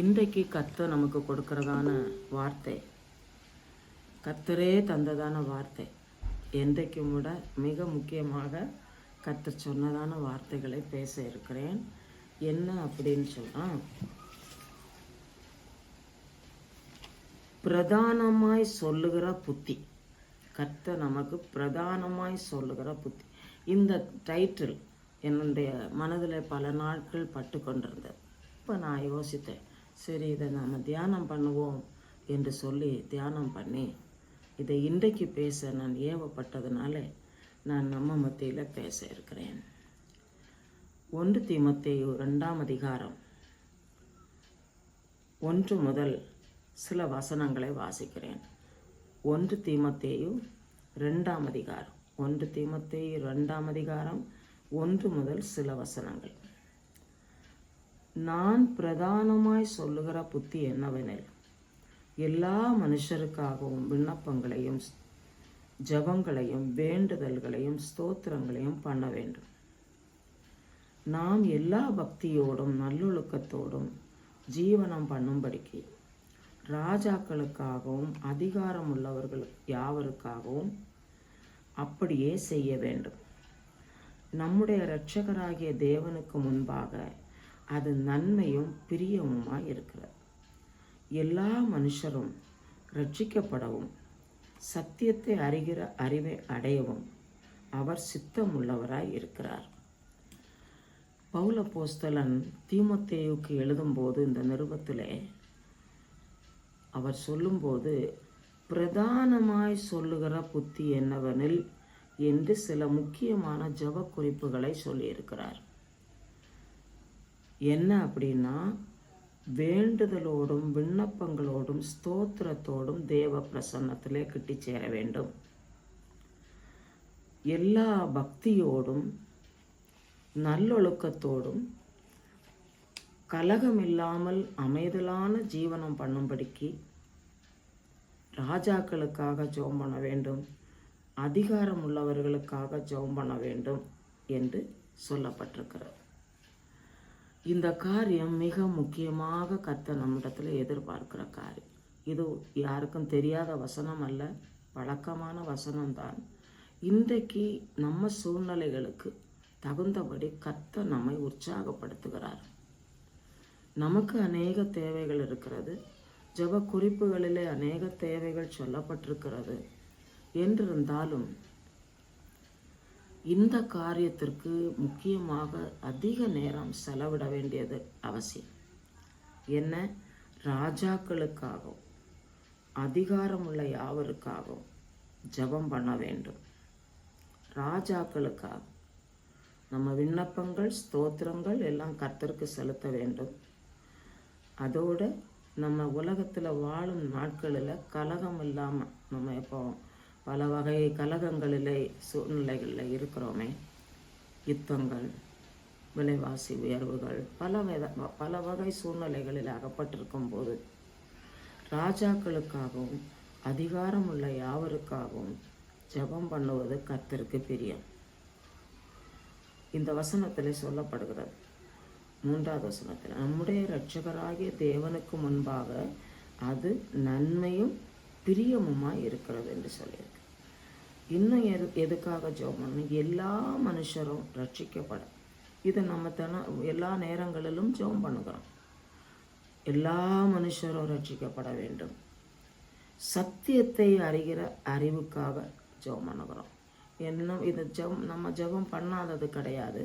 இன்றைக்கு கர்த்தர் நமக்கு கொடுக்கறதான வார்த்தை, கர்த்தரே தந்ததான வார்த்தை. என்றைக்கும் விட மிக முக்கியமாக கர்த்தர் சொன்னதான வார்த்தைகளை பேச இருக்கிறேன். என்ன அப்படின்னு சொன்னால், பிரதானமாய் சொல்லுகிற புத்தி. கர்த்தர் நமக்கு பிரதானமாய் சொல்லுகிற புத்தி. இந்த டைட்டில் என்னுடைய மனதில் பல நாட்கள் பட்டு கொண்டிருந்தது. இப்போ நான் யோசித்தேன், சரி இதை நாம் தியானம் பண்ணுவோம் என்று சொல்லி தியானம் பண்ணி இதை இன்றைக்கு பேச நான் ஏவப்பட்டதுனால நான் நம்ம மத்தியில் பேச இருக்கிறேன். 1 தீமோத்தேயு 2ஆம் அதிகாரம் 1 முதல் சில வசனங்களை வாசிக்கிறேன். 1 தீமோத்தேயு 2ஆம் அதிகாரம் 1 தீமோத்தேயு 2ஆம் அதிகாரம் 1 முதல் சில வசனங்கள். நான் பிரதானமாய் சொல்லுகிற புத்தி என்னவெனில், எல்லா மனுஷருக்காகவும் விண்ணப்பங்களையும் ஜபங்களையும் வேண்டுதல்களையும் ஸ்தோத்திரங்களையும் பண்ண வேண்டும். நாம் எல்லா பக்தியோடும் நல்லொழுக்கத்தோடும் ஜீவனம் பண்ணும்படிக்கு ராஜாக்களுக்காகவும் அதிகாரம் உள்ளவர்கள் யாவருக்காகவும் அப்படியே செய்ய வேண்டும். நம்முடைய இரட்சகராகிய தேவனுக்கு முன்பாக அது நன்மையும் பிரியமுமாய் இருக்கிறது. எல்லா மனுஷரும் ரட்சிக்கப்படவும் சத்தியத்தை அறிகிற அறிவை அடையவும் அவர் சித்தமுள்ளவராய் இருக்கிறார். பவுல் அப்போஸ்தலன் தீமோத்தேயுக்கு எழுதும்போது இந்த நிருபத்திலே அவர் சொல்லும்போது, பிரதானமாய் சொல்லுகிற புத்தி என்னவெனில் என்று சில முக்கியமான ஜப குறிப்புகளை சொல்லியிருக்கிறார். என்ன அப்படின்னா, வேண்டுதலோடும் விண்ணப்பங்களோடும் ஸ்தோத்திரத்தோடும் தேவ பிரசன்னத்திலே கிட்டி சேர வேண்டும். எல்லா பக்தியோடும் நல்லொழுக்கத்தோடும் கலகமில்லாமல் அமைதலான ஜீவனம் பண்ணும்படிக்கு ராஜாக்களுக்காக ஜெபம் பண்ண வேண்டும், அதிகாரம் உள்ளவர்களுக்காக ஜெபம் பண்ண வேண்டும் என்று சொல்லப்பட்டிருக்கிறது. இந்த காரியம் மிக முக்கியமாக கர்த்தர் நம்மிடத்தில் எதிர்பார்க்கிற காரியம். இது யாருக்கும் தெரியாத வசனம் அல்ல, பழக்கமான வசனம்தான். இன்றைக்கு நம்ம சூழ்நிலைகளுக்கு தகுந்தபடி கர்த்தர் நம்மை உற்சாகப்படுத்துகிறார். நமக்கு அநேக தேவைகள் இருக்கிறது, ஜெப குறிப்புகளிலே அநேக தேவைகள் சொல்லப்பட்டிருக்கிறது. என்றிருந்தாலும் இந்த காரியத்திற்கு முக்கியமாக அதிக நேரம் செலவிட வேண்டியது அவசியம். என்ன? ராஜாக்களுக்காகவும் அதிகாரமுள்ள யாவருக்காகவும் ஜெபம் பண்ண வேண்டும். ராஜாக்களுக்காக நம்ம விண்ணப்பங்கள் ஸ்தோத்திரங்கள் எல்லாம் கர்த்தருக்கு செலுத்த வேண்டும். அதோடு நம்ம உலகத்தில் வாழும் நாட்களில் கலகம் இல்லாமல், நம்ம இப்போ பல வகை கலகங்களிலே சூழ்நிலைகளில் இருக்கிறோமே, யுத்தங்கள், விலைவாசி உயர்வுகள், பல வகை சூழ்நிலைகளில் அகப்பட்டிருக்கும் போது ராஜாக்களுக்காகவும் அதிகாரம் உள்ள யாவருக்காகவும் ஜெபம் பண்ணுவது கர்த்தருக்கு பிரியம். இந்த வசனத்தில் சொல்லப்படுகிறது, 3ஆவது வசனத்தில், நம்முடைய இரட்சகராகிய தேவனுக்கு முன்பாக அது நன்மையும் பிரியமுமாய் இருக்கிறது என்று சொல்லியிருக்கு. இன்னும் எதுக்காக ஜெபம் பண்ணணும்? எல்லா மனுஷரும் ரட்சிக்கப்பட. இது நம்ம எல்லா நேரங்களிலும் ஜெபம் பண்ணுகிறோம். எல்லா மனுஷரும் ரட்சிக்கப்பட வேண்டும். சத்தியத்தை அறிகிற அறிவுக்காக ஜெபம் பண்ணுகிறோம். இன்னும் இது நம்ம ஜெபம் பண்ணாதது கிடையாது.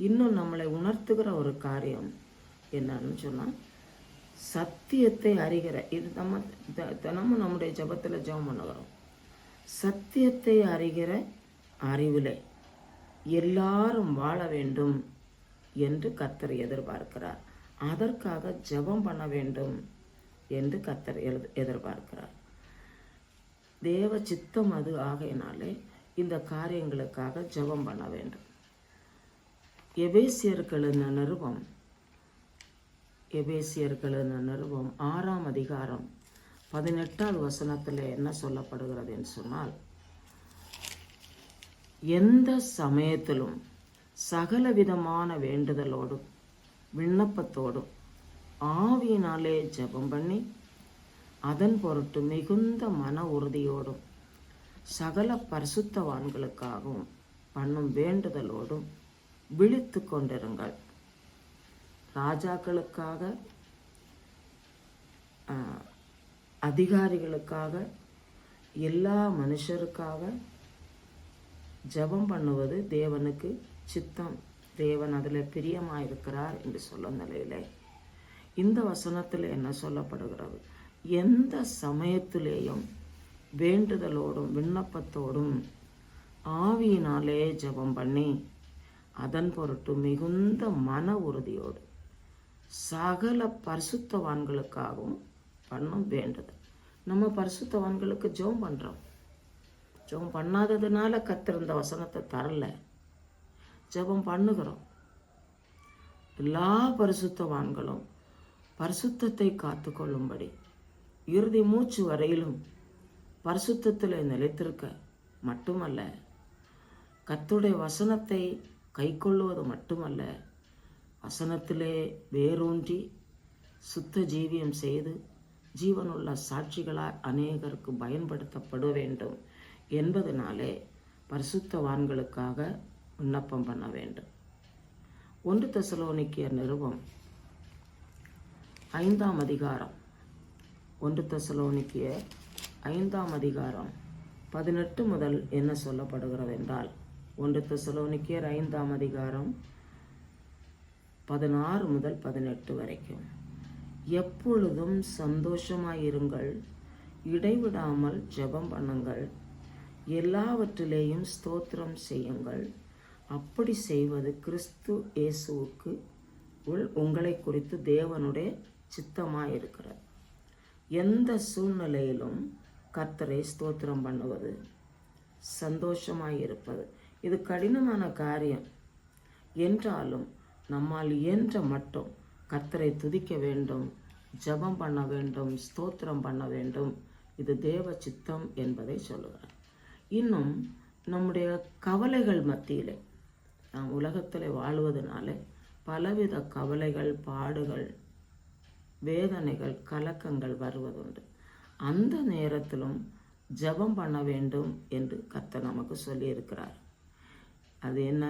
இன்னும் நம்மளை உணர்த்துகிற ஒரு காரியம் என்னன்னு சொன்னால், சத்தியத்தை அறிகிற, இது நம்ம தினமும் நம்முடைய ஜெபத்தில் ஜெபம் பண்ணுகிறோம். சத்தியத்தை அறிகிற அறிவிலே எல்லாரும் வாழ வேண்டும் என்று கர்த்தர் எதிர்பார்க்கிறார். அதற்காக ஜெபம் பண்ண வேண்டும் என்று கர்த்தர் எதிர்பார்க்கிறார். தேவ சித்தம் அது ஆகையினாலே இந்த காரியங்களுக்காக ஜெபம் பண்ண வேண்டும். எபேசியர்களின் நிருபம் 6ஆம் அதிகாரம் 18ஆவது வசனத்தில் என்ன சொல்லப்படுகிறது என்று சொன்னால், எந்த சமயத்திலும் சகல விதமான வேண்டுதலோடும் விண்ணப்பத்தோடும் ஆவியினாலே ஜெபம் பண்ணி அதன் பொருட்டு மிகுந்த மன உறுதியோடும் சகல பரிசுத்தவான்களுக்காகவும் பண்ணும் வேண்டுதலோடும் விழித்து கொண்டிருங்கள். ராஜாக்களுக்காக, அதிகாரிகளுக்காக, எல்லா மனுஷருக்காக ஜெபம் பண்ணுவது தேவனுக்கு சித்தம். தேவன் அதில் பிரியமாயிருக்கிறார் என்று சொல்லும் நிலையிலே இந்த வசனத்தில் என்ன சொல்லப்படுகிறது? எந்த சமயத்திலேயும் வேண்டுதலோடும் விண்ணப்பத்தோடும் ஆவியினாலே ஜெபம் பண்ணி அதன் பொருட்டு மிகுந்த மன உறுதியோடு சகல பரிசுத்தவான்களுக்காகவும் பண்ணும் வேண்டுதல். நம்ம பரிசுத்தவான்களுக்கு ஜெபம் பண்ணுறோம். ஜெபம் பண்ணாததுனால கர்த்தர் இந்த வசனத்தை தரல. ஜெபம் பண்ணுகிறோம். எல்லா பரிசுத்தவான்களும் பரிசுத்தத்தை காத்து கொள்ளும்படி இறுதி மூச்சு வரையிலும் பரிசுத்தத்தில் நிலைத்திருக்க மட்டுமல்ல, கர்த்தருடைய வசனத்தை கை கொள்ளுவது மட்டுமல்ல, வசனத்திலே வேரூன்றி சுத்த ஜீவியம் செய்து ஜீவனுள்ள சாட்சிகளால் அநேகருக்கு பயன்படுத்தப்பட வேண்டும் என்பதனாலே பரிசுத்தவான்களுக்காக விண்ணப்பம் பண்ண வேண்டும். 1 தெசலோனிக்கேயர் நிருபம் 5ஆம் அதிகாரம் 1 தெசலோனிக்கேயர் 5ஆம் அதிகாரம் 18 முதல் என்ன சொல்லப்படுகிறது என்றால், 1 தெசலோனிக்கேயர் 5ஆம் அதிகாரம் 16 முதல் 18 வரைக்கும். எப்பொழுதும் சந்தோஷமாயிருங்கள், இடைவிடாமல் ஜெபம் பண்ணுங்கள், எல்லாவற்றிலேயும் ஸ்தோத்திரம் செய்யுங்கள். அப்படி செய்வது கிறிஸ்து இயேசுவுக்கு உங்களை குறித்து தேவனுடைய சித்தமாயிருக்கிறது. எந்த சூழ்நிலையிலும் கர்த்தரை ஸ்தோத்திரம் பண்ணுவது, சந்தோஷமாயிருப்பது, இது கடினமான காரியம் என்றாலும் நம்மால் இயன்ற மட்டும் கர்த்தரை துதிக்க வேண்டும், ஜெபம் பண்ண வேண்டும், ஸ்தோத்திரம் பண்ண வேண்டும். இது தேவ சித்தம் என்பதை சொல்லுகிறார். இன்னும் நம்முடைய கவலைகள் மத்தியிலே, நாம் உலகத்தில் வாழ்வதனால பலவித கவலைகள், பாடுகள், வேதனைகள், கலக்கங்கள் வருவதுண்டு. அந்த நேரத்திலும் ஜெபம் பண்ண வேண்டும் என்று கர்த்தர் நமக்கு சொல்லியிருக்கிறார். அது என்ன?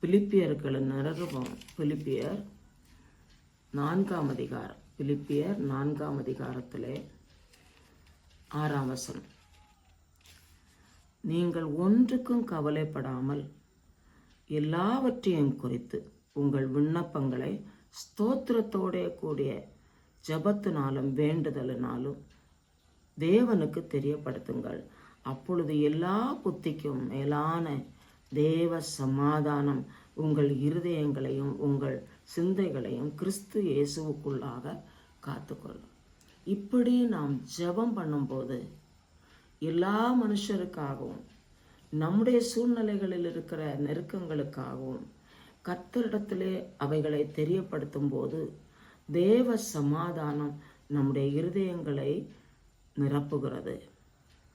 பிலிப்பியர்கள் நிருபம், பிலிப்பியர் 4ஆம் அதிகாரம், பிலிப்பியர் 4ஆம் அதிகாரத்திலே 6ஆம் வசனம். நீங்கள் ஒன்றுக்கும் கவலைப்படாமல் எல்லாவற்றையும் குறித்து உங்கள் விண்ணப்பங்களை ஸ்தோத்திரத்தோட கூடிய ஜெபத்தினாலும் வேண்டுதலினாலும் தேவனுக்கு தெரியப்படுத்துங்கள். அப்பொழுது எல்லா புத்திக்கும் மேலான தேவ சமாதானம் உங்கள் இருதயங்களையும் உங்கள் சிந்தைகளையும் கிறிஸ்து இயேசுவுக்குள்ளாக காத்துக்கொள்ளும். இப்படி நாம் ஜெபம் பண்ணும்போது எல்லா மனுஷருக்காகவும் நம்முடைய சூழ்நிலைகளில் இருக்கிற நெருக்கங்களுக்காகவும் கர்த்தரிடத்திலே அவைகளை தெரியப்படுத்தும் போது தேவ சமாதானம் நம்முடைய இருதயங்களை நிரப்புகிறது.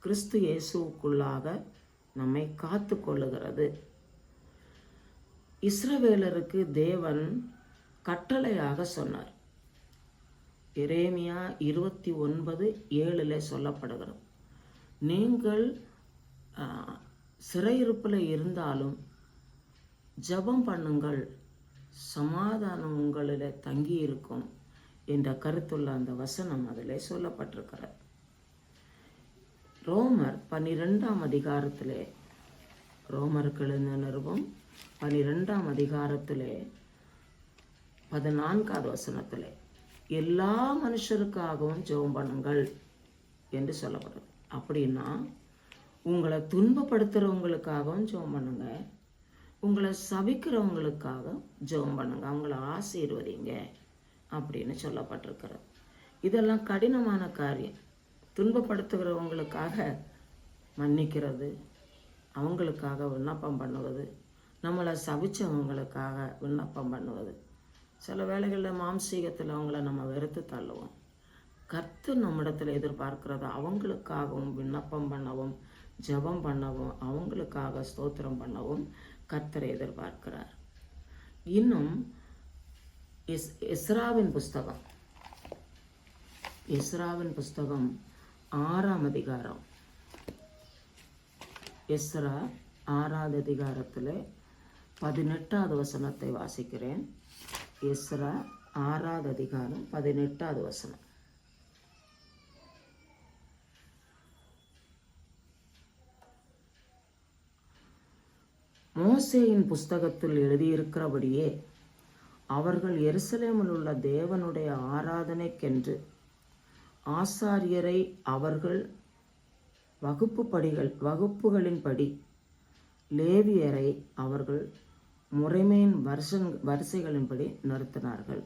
கிறிஸ்து இயேசுவுக்குள்ளாக நம்மை காத்து கொள்ளுகிறது. இஸ்ரவேலருக்கு தேவன் கட்டளையாக சொன்னார். எரேமியா 29:7 சொல்லப்படுகிறது, நீங்கள் சிறையிருப்பில் இருந்தாலும் ஜெபம் பண்ணுங்கள், சமாதானம் உங்களில் தங்கி இருக்கும் என்ற கருத்துள்ள அந்த வசனம் அதில் சொல்லப்பட்டிருக்கிறது. ரோமர் 12ஆம் அதிகாரத்திலே, ரோமருக்கு எழுதின நிருபம் 12ஆம் அதிகாரத்திலே 14ஆவது வசனத்திலே எல்லா மனுஷருக்காகவும் ஜெபம் பண்ணுங்கள் என்று சொல்லப்படுது. அப்படின்னா உங்களை துன்பப்படுத்துகிறவங்களுக்காகவும் ஜெபம் பண்ணுங்க, உங்களை சபிக்கிறவங்களுக்காக ஜெபம் பண்ணுங்க, அவங்கள ஆசீர்வதிங்க அப்படின்னு சொல்லப்பட்டிருக்கிறது. இதெல்லாம் கடினமான காரியம். துன்பப்படுத்துகிறவங்களுக்காக மன்னிக்கிறது, அவங்களுக்காக விண்ணப்பம் பண்ணுவது, நம்மளை சபிச்சவங்களுக்காக விண்ணப்பம் பண்ணுவது. சில வேளைகளில் மாம்சீகத்தில் அவங்கள நம்ம வெறுத்து தள்ளுவோம். கர்த்தர் நம்மிடத்தில் எதிர்பார்க்கிறது அவங்களுக்காகவும் விண்ணப்பம் பண்ணவும், ஜெபம் பண்ணவும், அவங்களுக்காக ஸ்தோத்திரம் பண்ணவும் கர்த்தரை எதிர்பார்க்கிறார். இன்னும் எஸ்ராவின் புஸ்தகம், எஸ்ராவின் புஸ்தகம் 6ஆம் அதிகாரம். எஸ்ரா 6வது அதிகாரத்தில் 18வது வசனத்தை வாசிக்கிறேன். எஸ்ரா 6வது அதிகாரம் 18வது வசனம். மோசேயின் புஸ்தகத்தில் எழுதியிருக்கிறபடியே அவர்கள் எருசலேமில் உள்ள தேவனுடைய ஆராதனைக்கென்று ஆசாரியரை அவர்கள் வகுப்புகளின்படி, லேவியரை அவர்கள் முறைமையின் வரிசைகளின்படி நிறுத்தினார்கள்.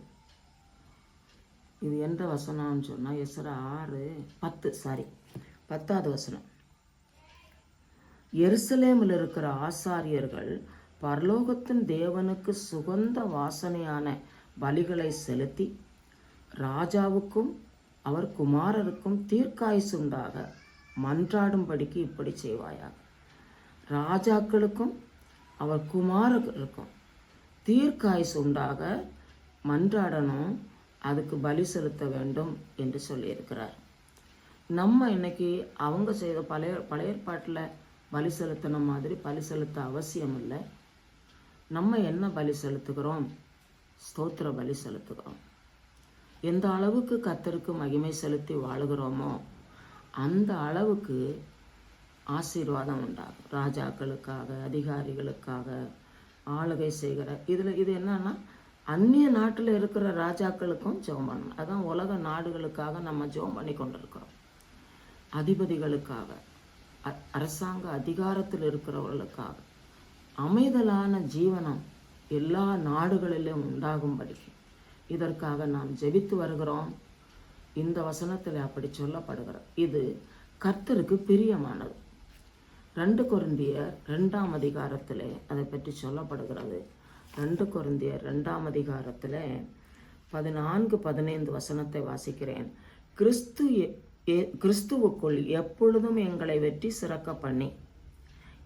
இது எந்த வசனம்னு சொன்னால் எஸ்ரா 10வது வசனம். எருசலேமில் இருக்கிற ஆசாரியர்கள் பரலோகத்தின் தேவனுக்கு சுகந்த வாசனையான பலிகளை செலுத்தி ராஜாவுக்கும் அவர் குமாரருக்கும் தீர்க்காயுசுண்டாக மன்றாடும்படிக்கு இப்படி செய்வாயாக. ராஜாக்களுக்கும் அவர் குமாரருக்கும் தீர்க்காயுசு உண்டாக மன்றாடணும், அதுக்கு பலி செலுத்த வேண்டும் என்று சொல்லியிருக்கிறார். நம்ம இன்னைக்கு அவங்க செய்த பழைய ஏற்பாட்டில் பலி செலுத்தின மாதிரி பலி செலுத்த அவசியம் இல்லை. நம்ம என்ன பலி செலுத்துகிறோம்? ஸ்தோத்திர பலி செலுத்துகிறோம். எந்த அளவுக்கு கர்த்தருக்கு மகிமை செலுத்தி வாழுகிறோமோ அந்த அளவுக்கு ஆசீர்வாதம் உண்டாகும். ராஜாக்களுக்காக, அதிகாரிகளுக்காக, ஆளுகை செய்கிற இது என்னன்னா அந்நிய நாட்டில் இருக்கிற ராஜாக்களுக்கும் ஜெபம் பண்ணணும். அதான் உலக நாடுகளுக்காக நம்ம ஜெபம் பண்ணி கொண்டிருக்கிறோம். அதிபதிகளுக்காக, அரசாங்க அதிகாரத்தில் இருக்கிறவர்களுக்காக அமைதலான ஜீவனம் எல்லா நாடுகளிலும் உண்டாகும்படி இதற்காக நாம் ஜெபித்து வருகிறோம். இந்த வசனத்தில் அப்படி சொல்லப்படுகிறது. இது கர்த்தருக்கு பிரியமானது. 2 கொரிந்தியர் 2ஆம் அதிகாரத்தில் அதை பற்றி சொல்லப்படுகிறது. 2 கொரிந்தியர் 2ஆம் அதிகாரத்தில் 14-15 வசனத்தை வாசிக்கிறேன். கிறிஸ்துவுக்குள் எப்பொழுதும் எங்களை வெற்றி சிறக்க பண்ணி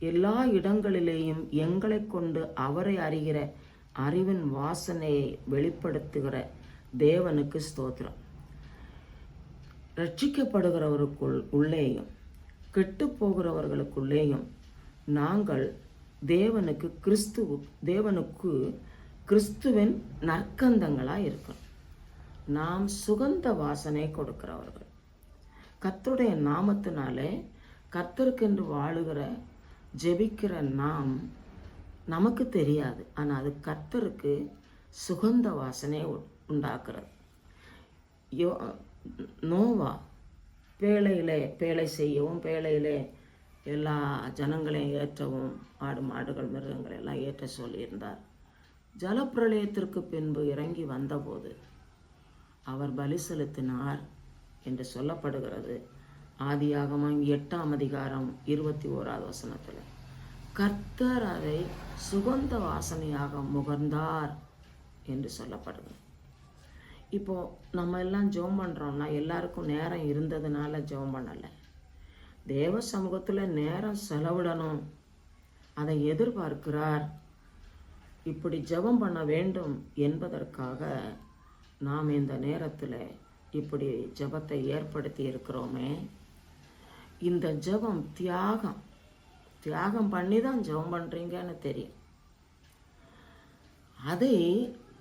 எல்லா இடங்களிலேயும் எங்களை கொண்டு அவரை அறிகிற அறிவின் வாசனையை வெளிப்படுத்துகிற தேவனுக்கு ஸ்தோத்திரம். ரட்சிக்கப்படுகிறவருக்குள் உள்ளேயும் கெட்டு போகிறவர்களுக்குள்ளேயும் நாங்கள் தேவனுக்கு கிறிஸ்துவின் நற்கந்தங்களாக இருக்கிறோம். நாம் சுகந்த வாசனை கொடுக்கிறவர்கள். கர்த்தருடைய நாமத்தினாலே கர்த்தருக்கென்று வாழுகிற ஜெபிக்கிற நமக்கு தெரியாது, ஆனால் அது கர்த்தருக்கு சுகந்த வாசனை உண்டாக்குறது. நோவா பேழை செய்யவும், பேழையிலே எல்லா ஜனங்களையும் ஏற்றவும், ஆடு மாடுகள் மிருகங்களை எல்லாம் ஏற்ற சொல்லியிருந்தார். ஜலப்பிரளயத்திற்கு பின்பு இறங்கி வந்தபோது அவர் பலி செலுத்தினார் என்று சொல்லப்படுகிறது. ஆதியாகமம் 8ஆம் அதிகாரம் 21வது வசனத்தில் கர்த்தர் அதை சுகந்த வாசனையாக முகர்ந்தார் என்று சொல்லப்படுகிறது. இப்போ நம்ம எல்லாம் ஜெபம் பண்ணுறோம்னா எல்லாருக்கும் நேரம் இருந்ததுனால ஜெபம் பண்ணலை. தேவ சமூகத்தில் நேரம் செலவிடணும், அதை எதிர்பார்க்கிறார். இப்படி ஜெபம் பண்ண வேண்டும் என்பதற்காக நாம் இந்த நேரத்தில் இப்படி ஜெபத்தை ஏற்படுத்தி இருக்கிறோமே. இந்த ஜெபம் தியாகம் பண்ணி தான் ஜெபம் பண்ணுறீங்கன்னு தெரியும். அதை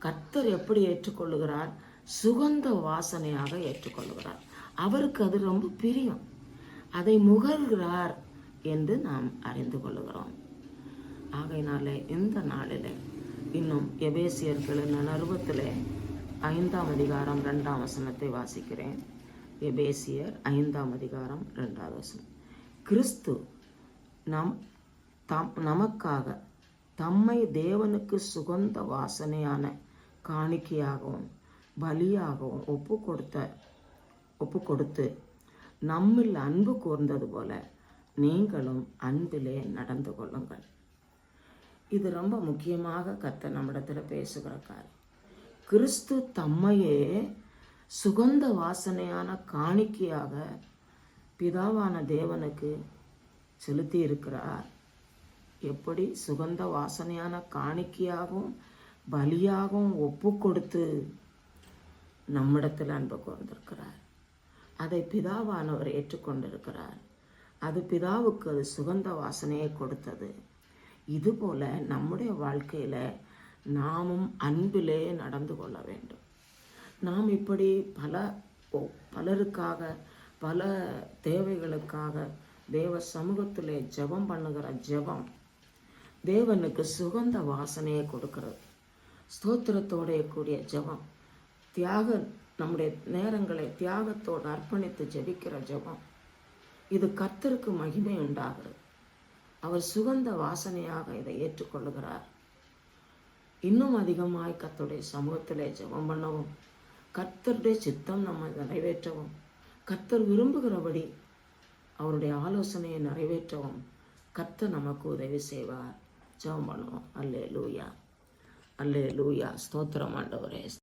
கர்த்தர் எப்படி ஏற்றுக்கொள்ளுகிறார்? சுகந்த வாசனையாக ஏற்றுக்கொள்ளுகிறார். அவருக்கு அது ரொம்ப பிரியம். அதை முகர்கிறார் என்று நாம் அறிந்து கொள்ளுகிறோம். ஆகையினால இந்த நாளில் இன்னும் எபேசியர்களின் நிருபத்தில் 5ஆம் அதிகாரம் 2ஆம் வசனத்தை வாசிக்கிறேன். எபேசியர் 5ஆம் அதிகாரம் 2வது வசனம். கிறிஸ்து நமக்காக தம்மை தேவனுக்கு சுகந்த வாசனையான காணிக்கையாகவும் பலியாகவும் ஒப்பு கொடுத்து நம்மில் அன்பு கூர்ந்தது போல நீங்களும் அன்பிலே நடந்து கொள்ளுங்கள். இது ரொம்ப முக்கியமாக கர்த்தர் நம்மிடத்தில் பேசுகிற காரியம். கிறிஸ்து தம்மையே சுகந்த வாசனையான காணிக்கையாக பிதாவான தேவனுக்கு செலுத்தி இருக்கிறார். எப்படி சுகந்த வாசனையான காணிக்கையாகவும் பலியாகவும் ஒப்பு கொடுத்து நம்மிடத்தில் அன்பு கூர்ந்திருக்கிறார். அதை பிதாவானவர் ஏற்றுக்கொண்டிருக்கிறார். அது பிதாவுக்கு அது சுகந்த வாசனையை கொடுத்தது. இதுபோல நம்முடைய வாழ்க்கையில் நாமும் அன்பிலே நடந்து கொள்ள வேண்டும். நாம் இப்படி பலருக்காக பல தேவைகளுக்காக தேவ சமூகத்திலே ஜெபம் பண்ணுகிற ஜெபம் தேவனுக்கு சுகந்த வாசனையை கொடுக்கிறது. ஸ்தோத்திரத்தோடைய கூடிய ஜெபம், நம்முடைய நேரங்களை தியாகத்தோடு அர்ப்பணித்து ஜெபிக்கிற ஜெபம், இது கர்த்தருக்கு மகிமை உண்டாகிறது. அவர் சுகந்த வாசனையாக இதை ஏற்றுக்கொள்ளுகிறார். இன்னும் அதிகமாய் கர்த்தருடைய சமூகத்திலே ஜெபம் பண்ணவும், கர்த்தருடைய சித்தம் நம்ம நிறைவேற்றவும், கர்த்தர் விரும்புகிறபடி அவருடைய ஆலோசனையை நிறைவேற்றவும் கர்த்தர் நமக்கு உதவி செய்வார். ஜெபம் பண்ணுவோம். அல்லேலூயா, அல்லேலூயா. ஸ்தோத்திரம் ஆண்டவரே.